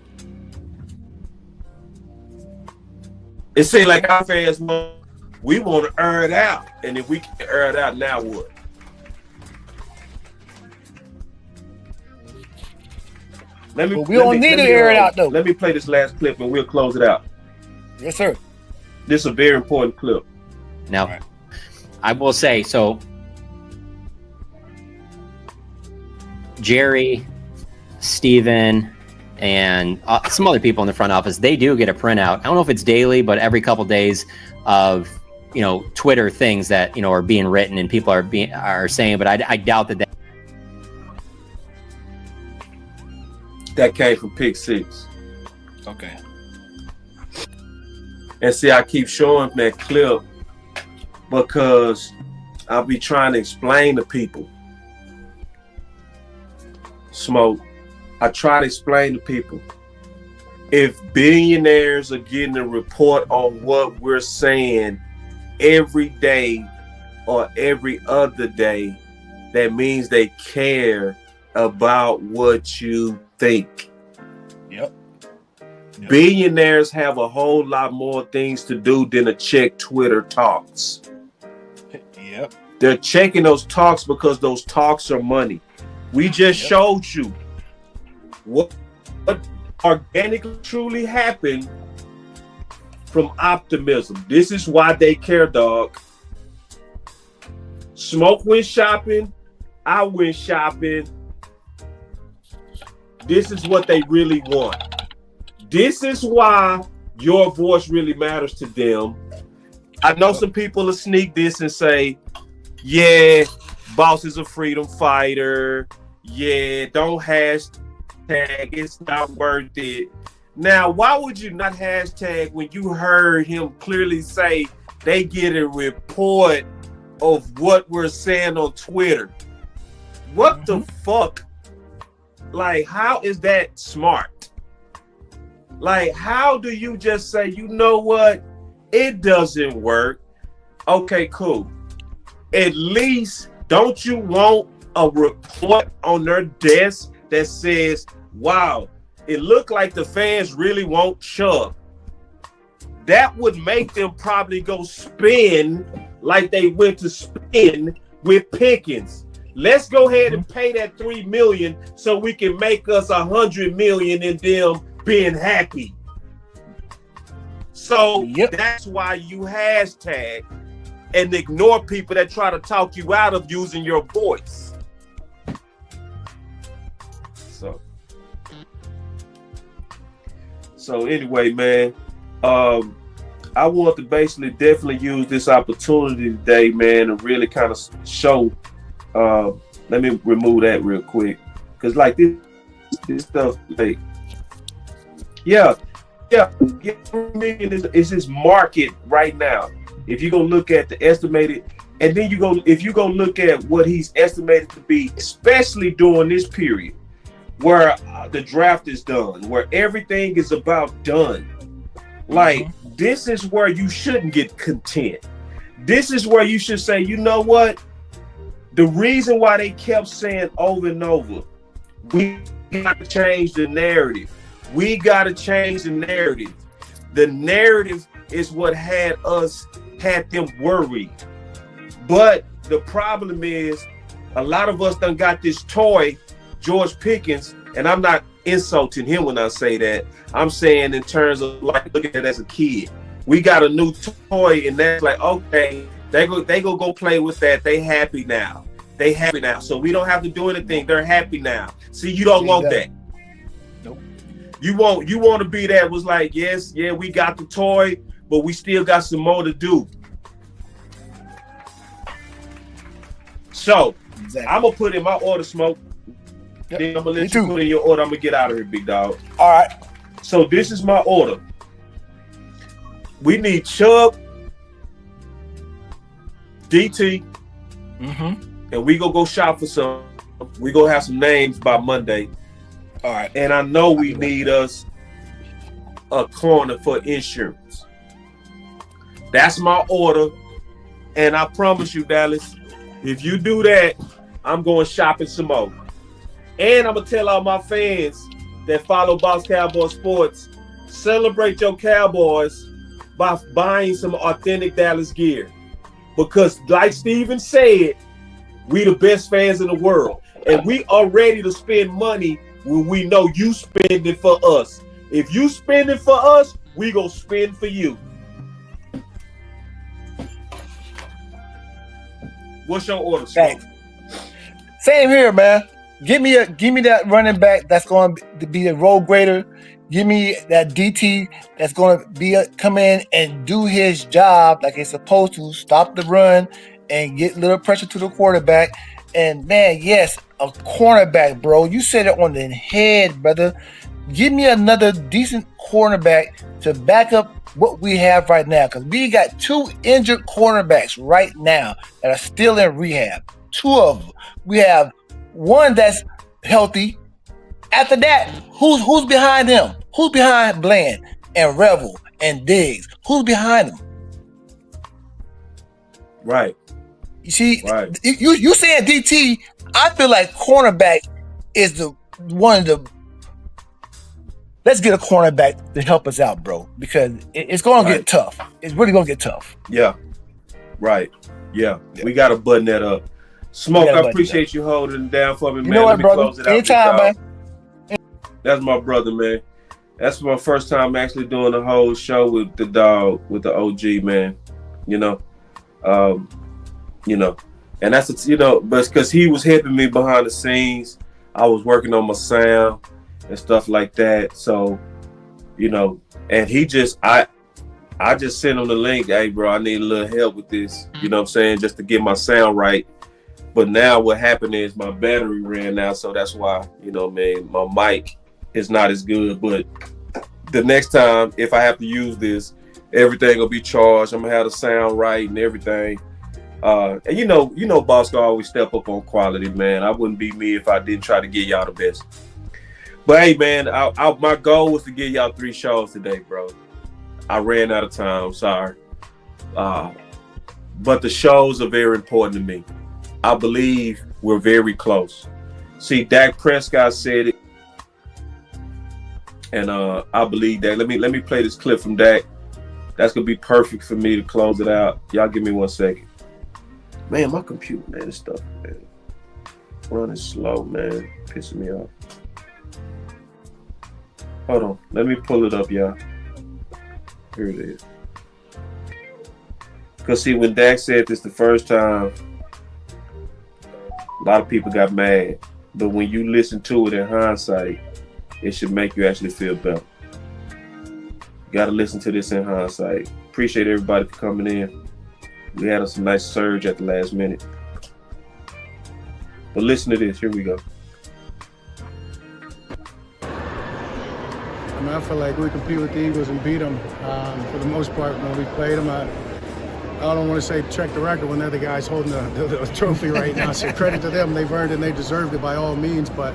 It seems like our fans we want to air it out, and if we can air it out, now what? We don't need to air it out though. Let me play this last clip and we'll close it out. Yes, sir. This is a very important clip. Now, I will say, so Jerry, Steven, and some other people in the front office, they do get a printout. I don't know if it's daily, but every couple of days of, Twitter things that, are being written and people are saying, but I doubt that. That came from Pick 6. Okay. And see, I keep showing that clip because I'll be trying to explain to people. Smoke. I try to explain to people. If billionaires are getting a report on what we're saying every day or every other day, that means they care about what you think. Yep. Billionaires have a whole lot more things to do than to check Twitter talks. Yep. They're checking those talks because those talks are money. We just showed you what organically truly happened from optimism. This is why they care, dog. Smoke went shopping. I went shopping. This is what they really want. This is why your voice really matters to them. I know some people will sneak this and say, yeah, Boss is a freedom fighter. Yeah, don't hashtag. It's not worth it. Now, why would you not hashtag when you heard him clearly say they get a report of what we're saying on Twitter? What the fuck? Like, how is that smart? Like, how do you just say, you know what? It doesn't work. Okay, cool. At least, don't you want a report on their desk that says, wow, it looked like the fans really want Chubb? That would make them probably go spin like they went to spin with Pickens. Let's go ahead and pay that $3 million so we can make us $100 million in them being happy. So that's why you hashtag and ignore people that try to talk you out of using your voice. So anyway, man, I want to basically definitely use this opportunity today, man, to really kind of show. Let me remove that real quick, because like this stuff, like, yeah, $3 million is his market right now. If you're gonna look at the estimated And then if you go look at what he's estimated to be, especially during this period where the draft is done, where everything is about done. Like, this is where you shouldn't get content. This is where you should say, you know what? The reason why they kept saying over and over, we got to change the narrative. We got to change the narrative. The narrative is what had them worried. But the problem is, a lot of us done got this toy, George Pickens, and I'm not insulting him when I say that. I'm saying in terms of like looking at it as a kid. We got a new toy, and that's like, okay, they go play with that. They happy now. They happy now. So we don't have to do anything. They're happy now. See, you don't want that. Nope. You want to be that was like, yes, yeah, we got the toy, but we still got some more to do. So I'm gonna put in my order, Smoke. Yep. Then I'm gonna let you put in your order. I'm gonna get out of here, big dog. All right. So this is my order. We need Chubb, DT, and we go shop for some. We gonna have some names by Monday. All right. And I know we need us a corner for insurance. That's my order. And I promise you, Dallas, if you do that, I'm going shopping some more. And I'm going to tell all my fans that follow Boss Cowboy Sports, celebrate your Cowboys by buying some authentic Dallas gear. Because like Steven said, we the best fans in the world. And we are ready to spend money when we know you spend it for us. If you spend it for us, we gonna spend for you. What's your order, Smoke? Same here, man. Give me that running back that's going to be a road grader. Give me that DT that's going to come in and do his job like it's supposed to. Stop the run and get a little pressure to the quarterback. And man, yes, a cornerback, bro. You said it on the head, brother. Give me another decent cornerback to back up what we have right now, because we got 2 injured cornerbacks right now that are still in rehab. 2 of them. We have one that's healthy. After that, who's behind him? Who's behind Bland and Revel and Diggs? Who's behind them? Right. You see, you saying DT, I feel like cornerback is the one of the. Let's get a cornerback to help us out, bro, because it's going to get tough. It's really going to get tough. Yeah. Right. Yeah. We got to button that up. Smoke, I appreciate you holding it down for me, man. You know what, brother? Anytime, man. That's my brother, man. That's my first time actually doing the whole show with the dog, with the OG, man. You know, and that's but because he was helping me behind the scenes. I was working on my sound and stuff like that. So, and he just I just sent him the link. Hey, bro, I need a little help with this. You know what I'm saying? Just to get my sound right. But now what happened is my battery ran out, so that's why, my mic is not as good. But the next time, if I have to use this, everything will be charged. I'm gonna have the sound right and everything. And Boss will always step up on quality, man. I wouldn't be me if I didn't try to get y'all the best. But hey, man, my goal was to get y'all 3 shows today, bro. I ran out of time. I'm sorry. But the shows are very important to me. I believe we're very close. See, Dak Prescott said it, and I believe that. Let me play this clip from Dak. That's gonna be perfect for me to close it out. Y'all give me 1 second. Man, my computer, man, this stuff, man, running slow, man, pissing me off. Hold on, let me pull it up, y'all. Here it is. Cause see, when Dak said this the first time, a lot of people got mad, but when you listen to it in hindsight, it should make you actually feel better. You got to listen to this in hindsight. Appreciate everybody for coming in. We had some nice surge at the last minute. But listen to this. Here we go. I feel like we compete with the Eagles and beat them for the most part when we played them. I don't want to say check the record when they're the guys holding the trophy right now. So credit to them. They've earned it and they deserved it by all means. But,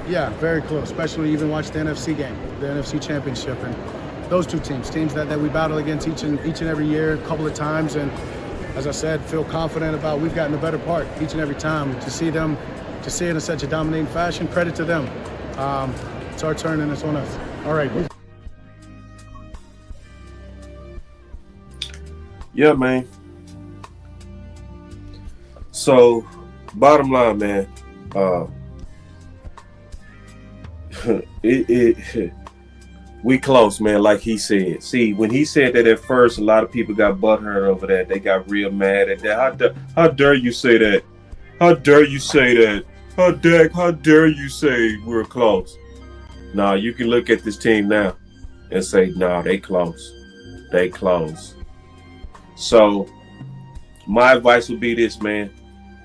yeah, very close, especially even watch the NFC game, the NFC Championship. And those two teams that we battle against each and every year a couple of times. And as I said, feel confident about we've gotten the better part each and every time. To see them, to see it in such a dominating fashion, credit to them. It's our turn and it's on us. All right. Yeah, man. So, bottom line, man, we close, man, like he said. See, when he said that at first, a lot of people got butthurt over that. They got real mad at that. How dare you say that? How dare you say that? How dare you say we're close? Nah, you can look at this team now and say, nah, they close. They close. So, my advice would be this, man.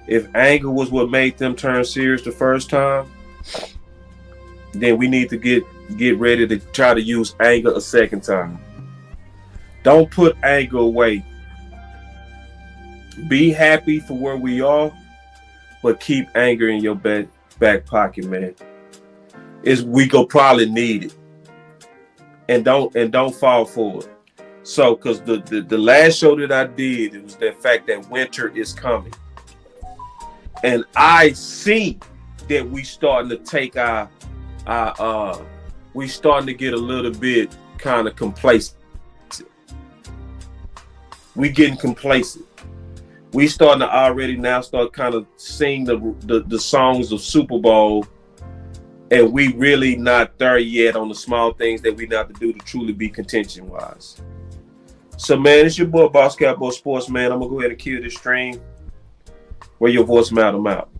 If anger was what made them turn serious the first time, then we need to get ready to try to use anger a second time. Don't put anger away. Be happy for where we are, but keep anger in your back pocket, man. We go probably need it, and don't fall for it. So, because the last show that I did, it was that fact that winter is coming, and I see that we starting to take we starting to get a little bit kind of complacent. We getting complacent. We starting to already now start kind of sing the songs of Super Bowl, and we really not there yet on the small things that we need to do to truly be contention wise. So, man, it's your boy, Boss Cowboy Sports, man. I'm going to go ahead and kill this stream. Where your voice matter, I'm out.